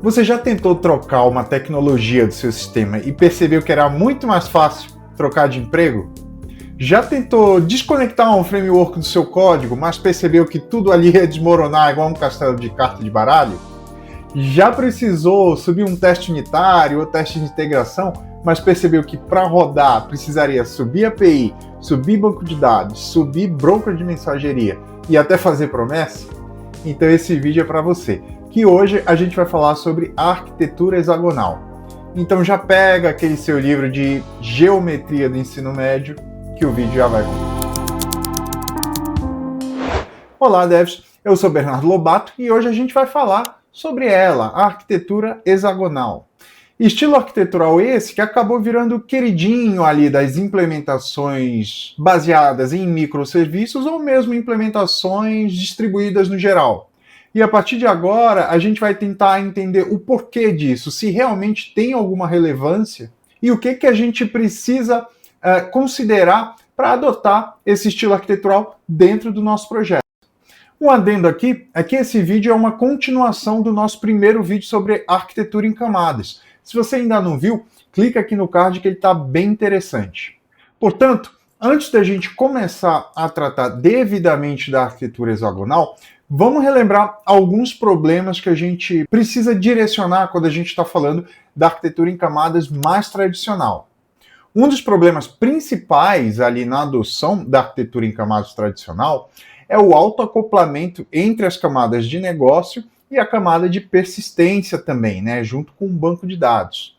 Você já tentou trocar uma tecnologia do seu sistema e percebeu que era muito mais fácil trocar de emprego? Já tentou desconectar um framework do seu código, mas percebeu que tudo ali ia desmoronar igual um castelo de carta de baralho? Já precisou subir um teste unitário ou teste de integração, mas percebeu que para rodar precisaria subir API, subir banco de dados, subir broker de mensageria e até fazer promessa? Então esse vídeo é para você, que hoje a gente vai falar sobre arquitetura hexagonal. Então já pega aquele seu livro de geometria do ensino médio, que o vídeo já vai começar. Olá, devs! Eu sou Bernardo Lobato e hoje a gente vai falar sobre ela, a arquitetura hexagonal. Estilo arquitetural esse que acabou virando queridinho ali das implementações baseadas em microserviços ou mesmo implementações distribuídas no geral. E a partir de agora a gente vai tentar entender o porquê disso, se realmente tem alguma relevância e o que a gente precisa considerar para adotar esse estilo arquitetural dentro do nosso projeto. Um adendo aqui é que esse vídeo é uma continuação do nosso primeiro vídeo sobre arquitetura em camadas. Se você ainda não viu, clica aqui no card que ele está bem interessante. Portanto, antes da gente começar a tratar devidamente da arquitetura hexagonal, vamos relembrar alguns problemas que a gente precisa direcionar quando a gente está falando da arquitetura em camadas mais tradicional. Um dos problemas principais ali na adoção da arquitetura em camadas tradicional é o autoacoplamento entre as camadas de negócio e a camada de persistência também, né, junto com o banco de dados.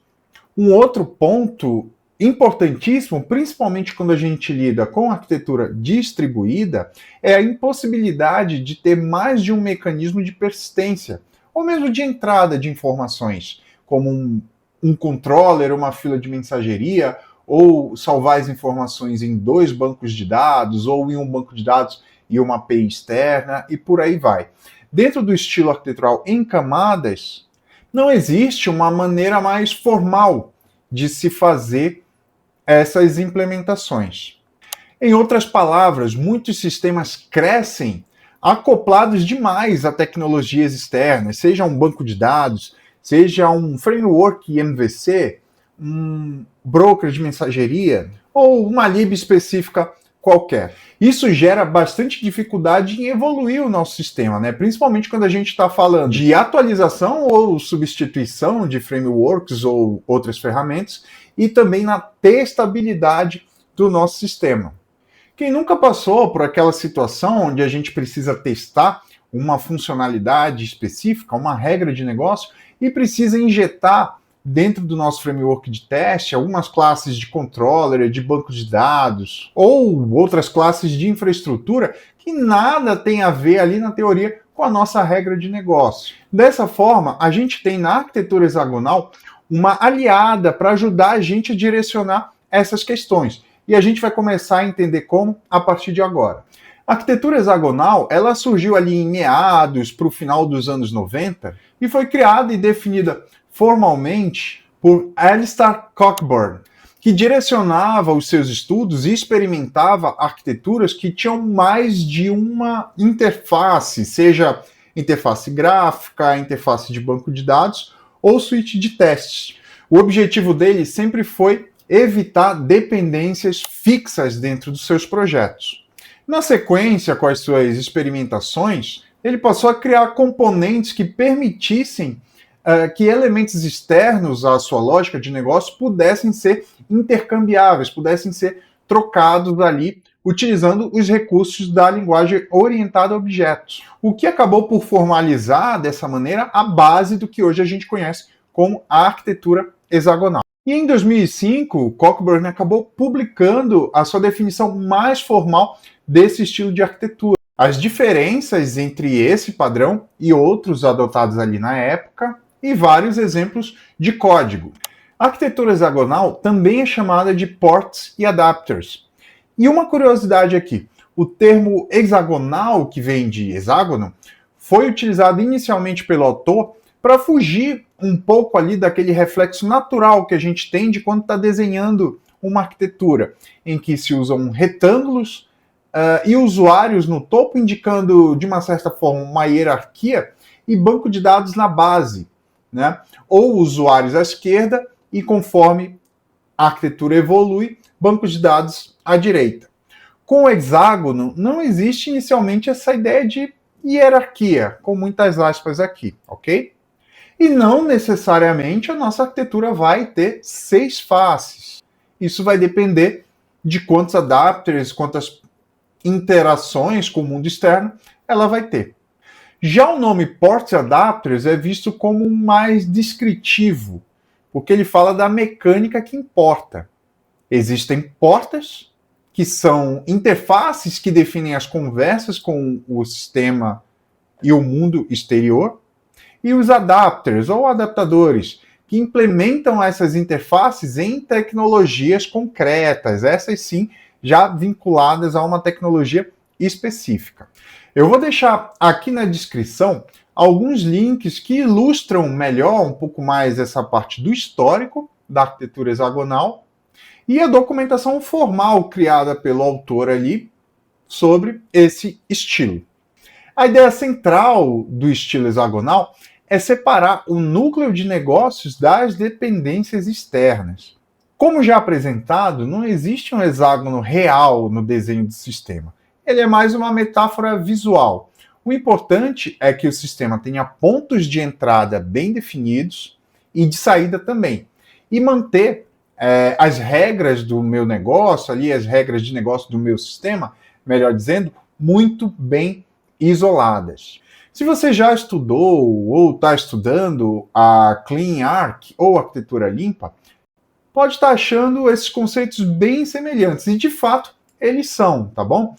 Um outro ponto importantíssimo, principalmente quando a gente lida com arquitetura distribuída, é a impossibilidade de ter mais de um mecanismo de persistência, ou mesmo de entrada de informações, como um controller, uma fila de mensageria, ou salvar as informações em dois bancos de dados, ou em um banco de dados e uma API externa, e por aí vai. Dentro do estilo arquitetural em camadas, não existe uma maneira mais formal de se fazer essas implementações. Em outras palavras, muitos sistemas crescem acoplados demais a tecnologias externas, seja um banco de dados, seja um framework MVC, um broker de mensageria ou uma lib específica qualquer. Isso gera bastante dificuldade em evoluir o nosso sistema, né? Principalmente quando a gente está falando de atualização ou substituição de frameworks ou outras ferramentas e também na testabilidade do nosso sistema. Quem nunca passou por aquela situação onde a gente precisa testar uma funcionalidade específica, uma regra de negócio e precisa injetar dentro do nosso framework de teste, algumas classes de controller, de banco de dados, ou outras classes de infraestrutura que nada tem a ver ali na teoria com a nossa regra de negócio. Dessa forma, a gente tem na arquitetura hexagonal uma aliada para ajudar a gente a direcionar essas questões. E a gente vai começar a entender como a partir de agora. A arquitetura hexagonal, ela surgiu ali em meados para o final dos anos 90 e foi criada e definida formalmente por Alistair Cockburn, que direcionava os seus estudos e experimentava arquiteturas que tinham mais de uma interface, seja interface gráfica, interface de banco de dados ou suíte de testes. O objetivo dele sempre foi evitar dependências fixas dentro dos seus projetos. Na sequência, com as suas experimentações, ele passou a criar componentes que permitissem que elementos externos à sua lógica de negócio pudessem ser intercambiáveis, pudessem ser trocados ali, utilizando os recursos da linguagem orientada a objetos. O que acabou por formalizar, dessa maneira, a base do que hoje a gente conhece como a arquitetura hexagonal. E em 2005, Cockburn acabou publicando a sua definição mais formal desse estilo de arquitetura. As diferenças entre esse padrão e outros adotados ali na época, e vários exemplos de código. A arquitetura hexagonal também é chamada de ports e adapters. E uma curiosidade aqui, o termo hexagonal, que vem de hexágono, foi utilizado inicialmente pelo autor para fugir um pouco ali daquele reflexo natural que a gente tem de quando está desenhando uma arquitetura, em que se usam retângulos e usuários no topo, indicando, de uma certa forma, uma hierarquia, e banco de dados na base, né? Ou usuários à esquerda, e conforme a arquitetura evolui, bancos de dados à direita. Com o hexágono, não existe inicialmente essa ideia de hierarquia, com muitas aspas aqui, ok? E não necessariamente a nossa arquitetura vai ter 6 faces. Isso vai depender de quantos adapters, quantas interações com o mundo externo ela vai ter. Já o nome Port Adapters é visto como mais descritivo, porque ele fala da mecânica que importa. Existem portas, que são interfaces que definem as conversas com o sistema e o mundo exterior, e os adapters, ou adaptadores, que implementam essas interfaces em tecnologias concretas, essas sim, já vinculadas a uma tecnologia específica. Eu vou deixar aqui na descrição alguns links que ilustram melhor um pouco mais essa parte do histórico da arquitetura hexagonal e a documentação formal criada pelo autor ali sobre esse estilo. A ideia central do estilo hexagonal é separar o núcleo de negócios das dependências externas. Como já apresentado, não existe um hexágono real no desenho do sistema. Ele é mais uma metáfora visual. O importante é que o sistema tenha pontos de entrada bem definidos e de saída também. E manter as regras do meu negócio, ali, as regras de negócio do meu sistema, melhor dizendo, muito bem isoladas. Se você já estudou ou está estudando a Clean Arch ou arquitetura limpa, pode estar achando esses conceitos bem semelhantes, e de fato eles são, tá bom?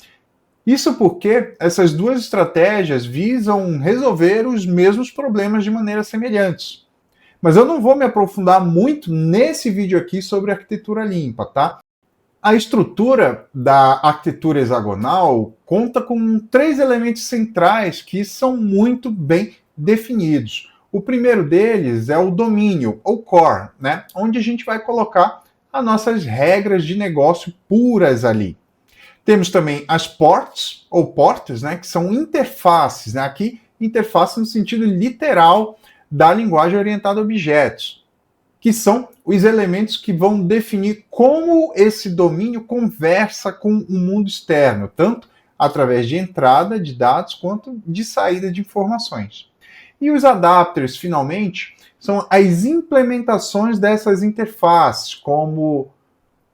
Isso porque essas duas estratégias visam resolver os mesmos problemas de maneira semelhantes. Mas eu não vou me aprofundar muito nesse vídeo aqui sobre arquitetura limpa, tá? A estrutura da arquitetura hexagonal conta com 3 elementos centrais que são muito bem definidos. O primeiro deles é o domínio, ou core, né? Onde a gente vai colocar as nossas regras de negócio puras ali. Temos também as ports, ou portas, né? Que são interfaces, né? Aqui, interface no sentido literal da linguagem orientada a objetos, que são os elementos que vão definir como esse domínio conversa com o mundo externo, tanto através de entrada de dados quanto de saída de informações. E os adapters, finalmente, são as implementações dessas interfaces, como,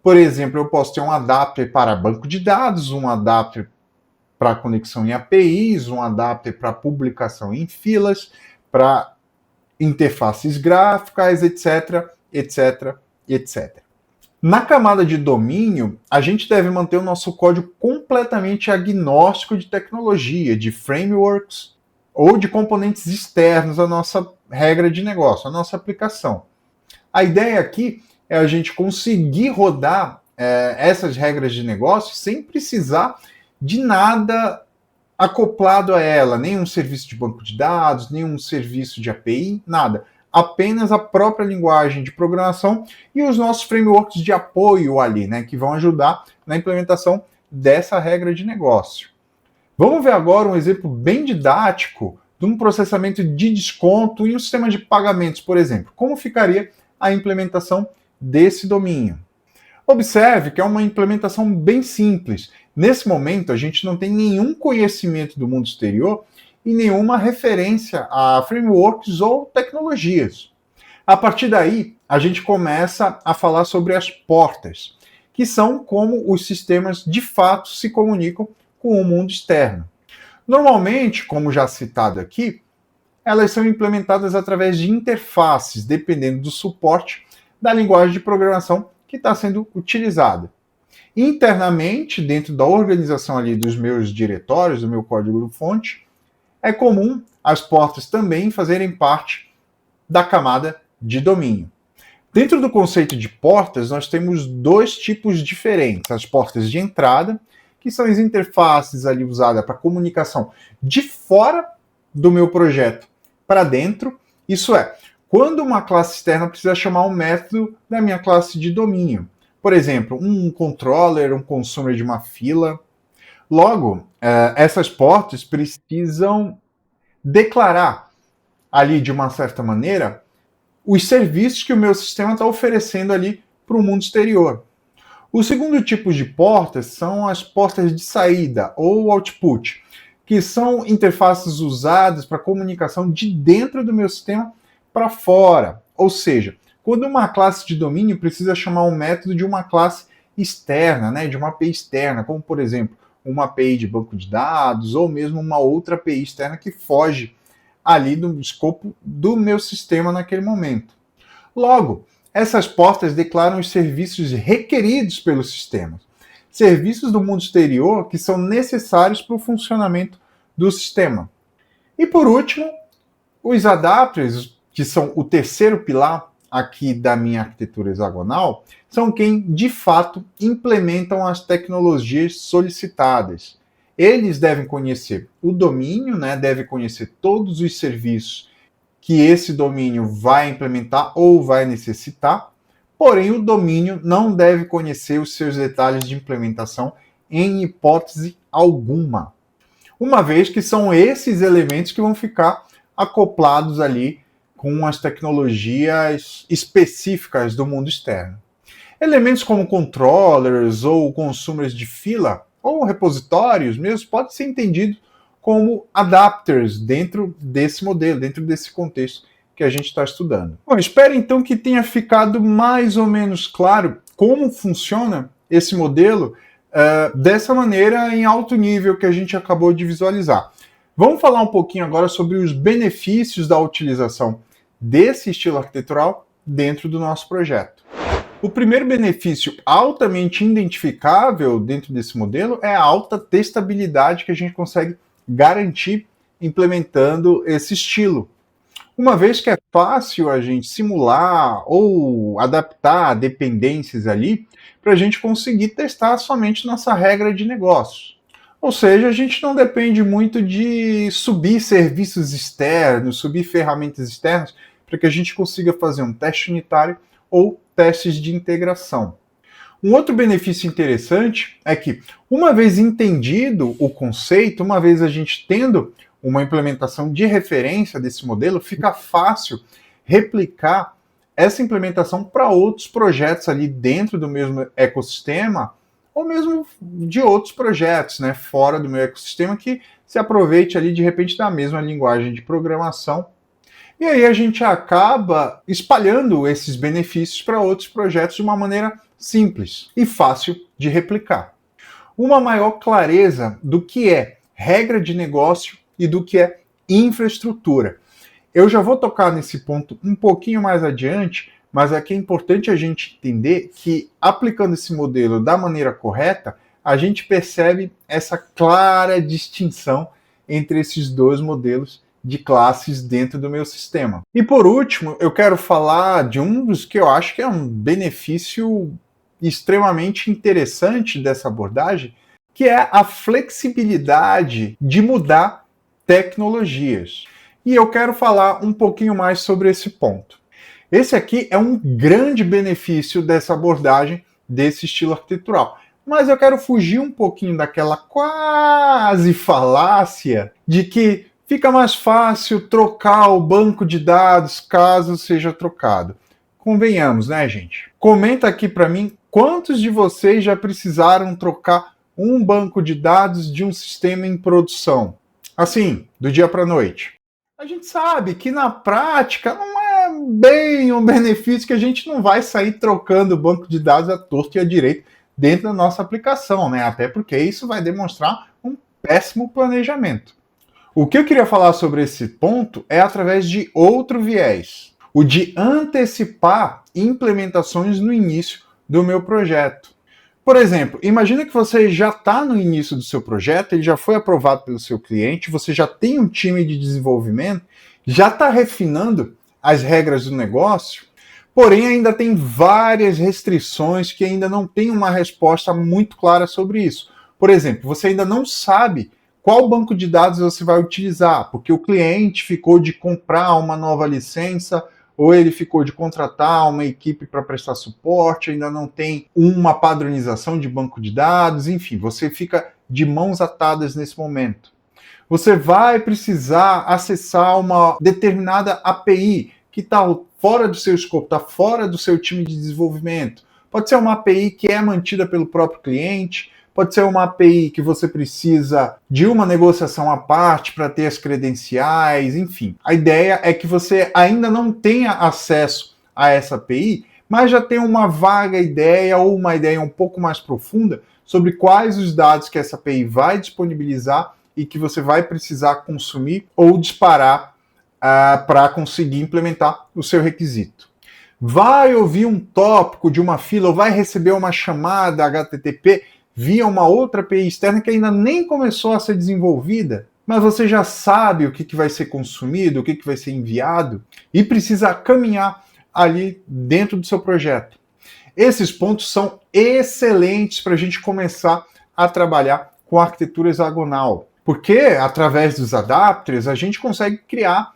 por exemplo, eu posso ter um adapter para banco de dados, um adapter para conexão em APIs, um adapter para publicação em filas, para interfaces gráficas, etc, etc, etc. Na camada de domínio, a gente deve manter o nosso código completamente agnóstico de tecnologia, de frameworks ou de componentes externos à nossa regra de negócio, à nossa aplicação. A ideia aqui é a gente conseguir rodar essas regras de negócio sem precisar de nada acoplado a ela, nenhum serviço de banco de dados, nenhum serviço de API, nada. Apenas a própria linguagem de programação e os nossos frameworks de apoio ali, né, que vão ajudar na implementação dessa regra de negócio. Vamos ver agora um exemplo bem didático de um processamento de desconto em um sistema de pagamentos, por exemplo. Como ficaria a implementação desse domínio? Observe que é uma implementação bem simples. Nesse momento, a gente não tem nenhum conhecimento do mundo exterior e nenhuma referência a frameworks ou tecnologias. A partir daí, a gente começa a falar sobre as portas, que são como os sistemas de fato se comunicam com o mundo externo. Normalmente, como já citado aqui, elas são implementadas através de interfaces, dependendo do suporte da linguagem de programação que está sendo utilizada. Internamente, dentro da organização ali dos meus diretórios, do meu código-fonte, é comum as portas também fazerem parte da camada de domínio. Dentro do conceito de portas, nós temos 2 tipos diferentes. As portas de entrada, que são as interfaces ali usadas para comunicação de fora do meu projeto para dentro. Isso é, quando uma classe externa precisa chamar um método da minha classe de domínio. Por exemplo, um controller, um consumer de uma fila. Logo, essas portas precisam declarar ali, de uma certa maneira, os serviços que o meu sistema está oferecendo ali para o mundo exterior. O segundo tipo de portas são as portas de saída, ou output, que são interfaces usadas para comunicação de dentro do meu sistema para fora. Ou seja, quando uma classe de domínio precisa chamar um método de uma classe externa, né, de uma API externa, como por exemplo, uma API de banco de dados, ou mesmo uma outra API externa que foge ali do escopo do meu sistema naquele momento. Logo, essas portas declaram os serviços requeridos pelos sistemas, serviços do mundo exterior que são necessários para o funcionamento do sistema. E por último, os adapters, que são o terceiro pilar aqui da minha arquitetura hexagonal, são quem de fato implementam as tecnologias solicitadas. Eles devem conhecer o domínio, né, devem conhecer todos os serviços que esse domínio vai implementar ou vai necessitar, porém o domínio não deve conhecer os seus detalhes de implementação em hipótese alguma, uma vez que são esses elementos que vão ficar acoplados ali com as tecnologias específicas do mundo externo. Elementos como controllers ou consumers de fila ou repositórios mesmo podem ser entendidos como adapters dentro desse modelo, dentro desse contexto que a gente está estudando. Bom, espero então que tenha ficado mais ou menos claro como funciona esse modelo dessa maneira em alto nível que a gente acabou de visualizar. Vamos falar um pouquinho agora sobre os benefícios da utilização desse estilo arquitetural dentro do nosso projeto. O primeiro benefício altamente identificável dentro desse modelo é a alta testabilidade que a gente consegue garantir implementando esse estilo. Uma vez que é fácil a gente simular ou adaptar dependências ali para a gente conseguir testar somente nossa regra de negócio. Ou seja, a gente não depende muito de subir serviços externos, subir ferramentas externas para que a gente consiga fazer um teste unitário ou testes de integração. Um outro benefício interessante é que, uma vez entendido o conceito, uma vez a gente tendo uma implementação de referência desse modelo, fica fácil replicar essa implementação para outros projetos ali dentro do mesmo ecossistema, ou mesmo de outros projetos, né, fora do meu ecossistema, que se aproveite ali de repente da mesma linguagem de programação. E aí a gente acaba espalhando esses benefícios para outros projetos de uma maneira simples e fácil de replicar. Uma maior clareza do que é regra de negócio e do que é infraestrutura. Eu já vou tocar nesse ponto um pouquinho mais adiante, mas aqui é importante a gente entender que, aplicando esse modelo da maneira correta, a gente percebe essa clara distinção entre esses dois modelos de classes dentro do meu sistema. E por último, eu quero falar de um dos que eu acho que é um benefício extremamente interessante dessa abordagem, que é a flexibilidade de mudar tecnologias. E eu quero falar um pouquinho mais sobre esse ponto. Esse aqui é um grande benefício dessa abordagem, desse estilo arquitetural. Mas eu quero fugir um pouquinho daquela quase falácia de que fica mais fácil trocar o banco de dados caso seja trocado. Convenhamos, né, gente? Comenta aqui para mim quantos de vocês já precisaram trocar um banco de dados de um sistema em produção. Assim, do dia para a noite. A gente sabe que na prática não é bem um benefício, que a gente não vai sair trocando o banco de dados à torta e à direita dentro da nossa aplicação, né? Até porque isso vai demonstrar um péssimo planejamento. O que eu queria falar sobre esse ponto é através de outro viés, o de antecipar implementações no início do meu projeto. Por exemplo, imagina que você já está no início do seu projeto, ele já foi aprovado pelo seu cliente, você já tem um time de desenvolvimento, já está refinando as regras do negócio, porém ainda tem várias restrições que ainda não tem uma resposta muito clara sobre isso. Por exemplo, você ainda não sabe qual banco de dados você vai utilizar, porque o cliente ficou de comprar uma nova licença, ou ele ficou de contratar uma equipe para prestar suporte, ainda não tem uma padronização de banco de dados, enfim, você fica de mãos atadas nesse momento. Você vai precisar acessar uma determinada API que está fora do seu escopo, está fora do seu time de desenvolvimento. Pode ser uma API que é mantida pelo próprio cliente, pode ser uma API que você precisa de uma negociação à parte para ter as credenciais, enfim. A ideia é que você ainda não tenha acesso a essa API, mas já tem uma vaga ideia ou uma ideia um pouco mais profunda sobre quais os dados que essa API vai disponibilizar e que você vai precisar consumir ou disparar para conseguir implementar o seu requisito. Vai ouvir um tópico de uma fila ou vai receber uma chamada HTTP via uma outra API externa que ainda nem começou a ser desenvolvida, mas você já sabe o que vai ser consumido, o que vai ser enviado e precisa caminhar ali dentro do seu projeto. Esses pontos são excelentes para a gente começar a trabalhar com a arquitetura hexagonal, porque através dos adapters a gente consegue criar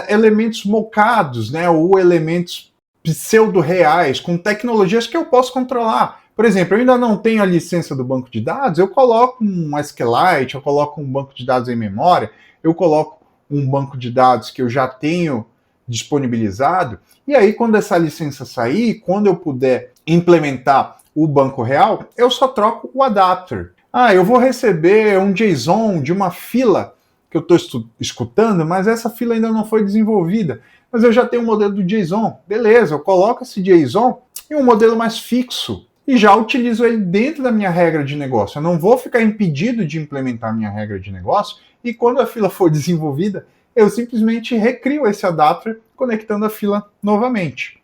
elementos mocados, né, ou elementos pseudo-reais, com tecnologias que eu posso controlar. Por exemplo, eu ainda não tenho a licença do banco de dados, eu coloco um SQLite, eu coloco um banco de dados em memória, eu coloco um banco de dados que eu já tenho disponibilizado, e aí quando essa licença sair, quando eu puder implementar o banco real, eu só troco o adapter. Eu vou receber um JSON de uma fila que eu estou escutando, mas essa fila ainda não foi desenvolvida. Mas eu já tenho um modelo do JSON. Beleza, eu coloco esse JSON em um modelo mais fixo e já utilizo ele dentro da minha regra de negócio. Eu não vou ficar impedido de implementar a minha regra de negócio e quando a fila for desenvolvida, eu simplesmente recrio esse adapter conectando a fila novamente.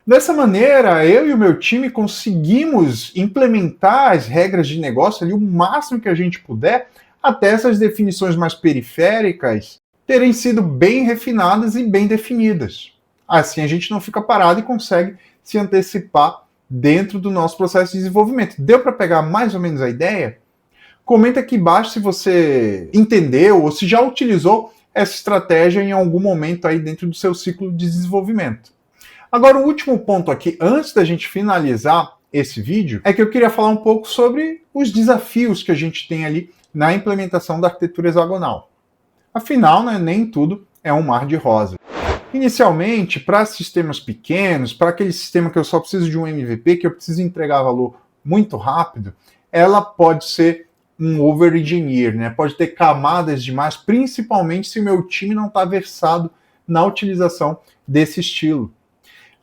Dessa maneira, eu e o meu time conseguimos implementar as regras de negócio ali o máximo que a gente puder, até essas definições mais periféricas terem sido bem refinadas e bem definidas. Assim a gente não fica parado e consegue se antecipar dentro do nosso processo de desenvolvimento. Deu para pegar mais ou menos a ideia? Comenta aqui embaixo se você entendeu ou se já utilizou essa estratégia em algum momento aí dentro do seu ciclo de desenvolvimento. Agora, o último ponto aqui, antes da gente finalizar esse vídeo, é que eu queria falar um pouco sobre os desafios que a gente tem ali na implementação da arquitetura hexagonal. Afinal, né, nem tudo é um mar de rosa. Inicialmente, para sistemas pequenos, para aquele sistema que eu só preciso de um MVP, que eu preciso entregar valor muito rápido, ela pode ser um over-engineer, né? Pode ter camadas demais, principalmente se o meu time não está versado na utilização desse estilo.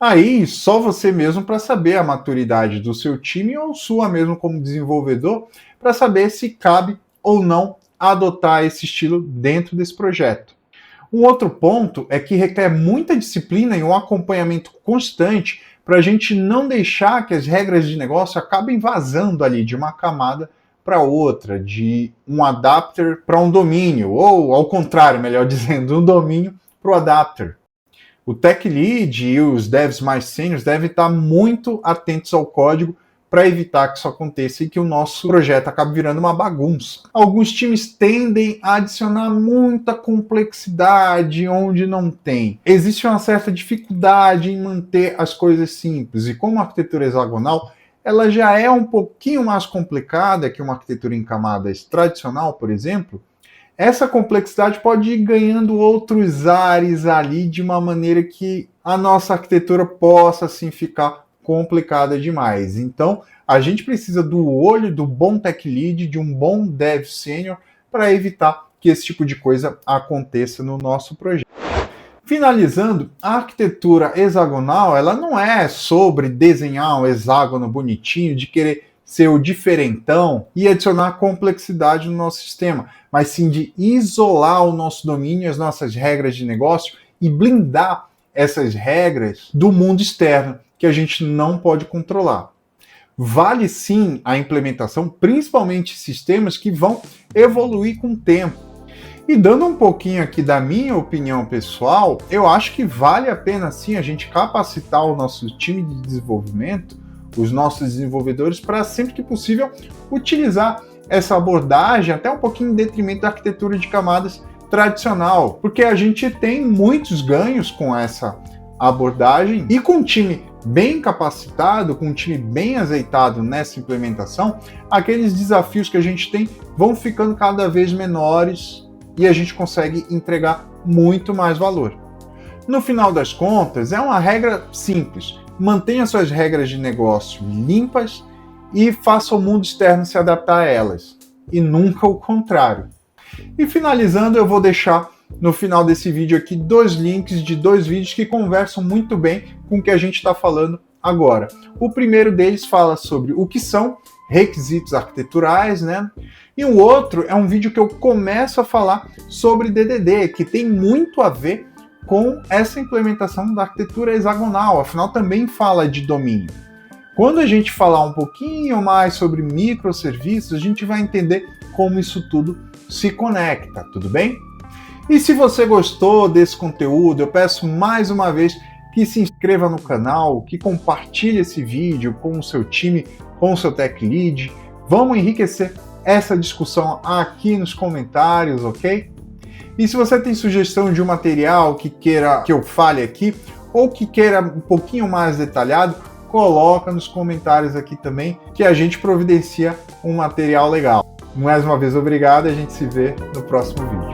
Aí, só você mesmo para saber a maturidade do seu time ou sua mesmo como desenvolvedor, para saber se cabe ou não adotar esse estilo dentro desse projeto. Um outro ponto é que requer muita disciplina e um acompanhamento constante para a gente não deixar que as regras de negócio acabem vazando ali de uma camada para outra, de um adapter para um domínio, ou ao contrário, melhor dizendo, um domínio para o adapter. O Tech Lead e os devs mais sêniores devem estar muito atentos ao código para evitar que isso aconteça e que o nosso projeto acabe virando uma bagunça. Alguns times tendem a adicionar muita complexidade onde não tem. Existe uma certa dificuldade em manter as coisas simples, e como a arquitetura hexagonal, ela já é um pouquinho mais complicada que uma arquitetura em camadas tradicional, por exemplo, essa complexidade pode ir ganhando outros ares ali de uma maneira que a nossa arquitetura possa assim ficar complicada demais. Então, a gente precisa do olho do bom tech lead, de um bom dev sênior, para evitar que esse tipo de coisa aconteça no nosso projeto. Finalizando, a arquitetura hexagonal, ela não é sobre desenhar um hexágono bonitinho, de querer ser o diferentão e adicionar complexidade no nosso sistema, mas sim de isolar o nosso domínio, as nossas regras de negócio e blindar essas regras do mundo externo, que a gente não pode controlar. Vale sim a implementação, principalmente sistemas que vão evoluir com o tempo. E dando um pouquinho aqui da minha opinião pessoal, eu acho que vale a pena sim a gente capacitar o nosso time de desenvolvimento, os nossos desenvolvedores, para sempre que possível utilizar essa abordagem até um pouquinho em detrimento da arquitetura de camadas tradicional, porque a gente tem muitos ganhos com essa abordagem e com um time bem capacitado, com um time bem azeitado nessa implementação, aqueles desafios que a gente tem vão ficando cada vez menores e a gente consegue entregar muito mais valor. No final das contas, é uma regra simples. Mantenha suas regras de negócio limpas e faça o mundo externo se adaptar a elas, e nunca o contrário. E finalizando, eu vou deixar no final desse vídeo aqui 2 links de 2 vídeos que conversam muito bem com o que a gente está falando agora. O primeiro deles fala sobre o que são requisitos arquiteturais, né? E o outro é um vídeo que eu começo a falar sobre DDD, que tem muito a ver com essa implementação da arquitetura hexagonal, afinal também fala de domínio. Quando a gente falar um pouquinho mais sobre microserviços, a gente vai entender como isso tudo se conecta, tudo bem? E se você gostou desse conteúdo, eu peço mais uma vez que se inscreva no canal, que compartilhe esse vídeo com o seu time, com o seu Tech Lead. Vamos enriquecer essa discussão aqui nos comentários, ok? E se você tem sugestão de um material que queira que eu fale aqui, ou que queira um pouquinho mais detalhado, coloca nos comentários aqui também, que a gente providencia um material legal. Mais uma vez, obrigado e a gente se vê no próximo vídeo.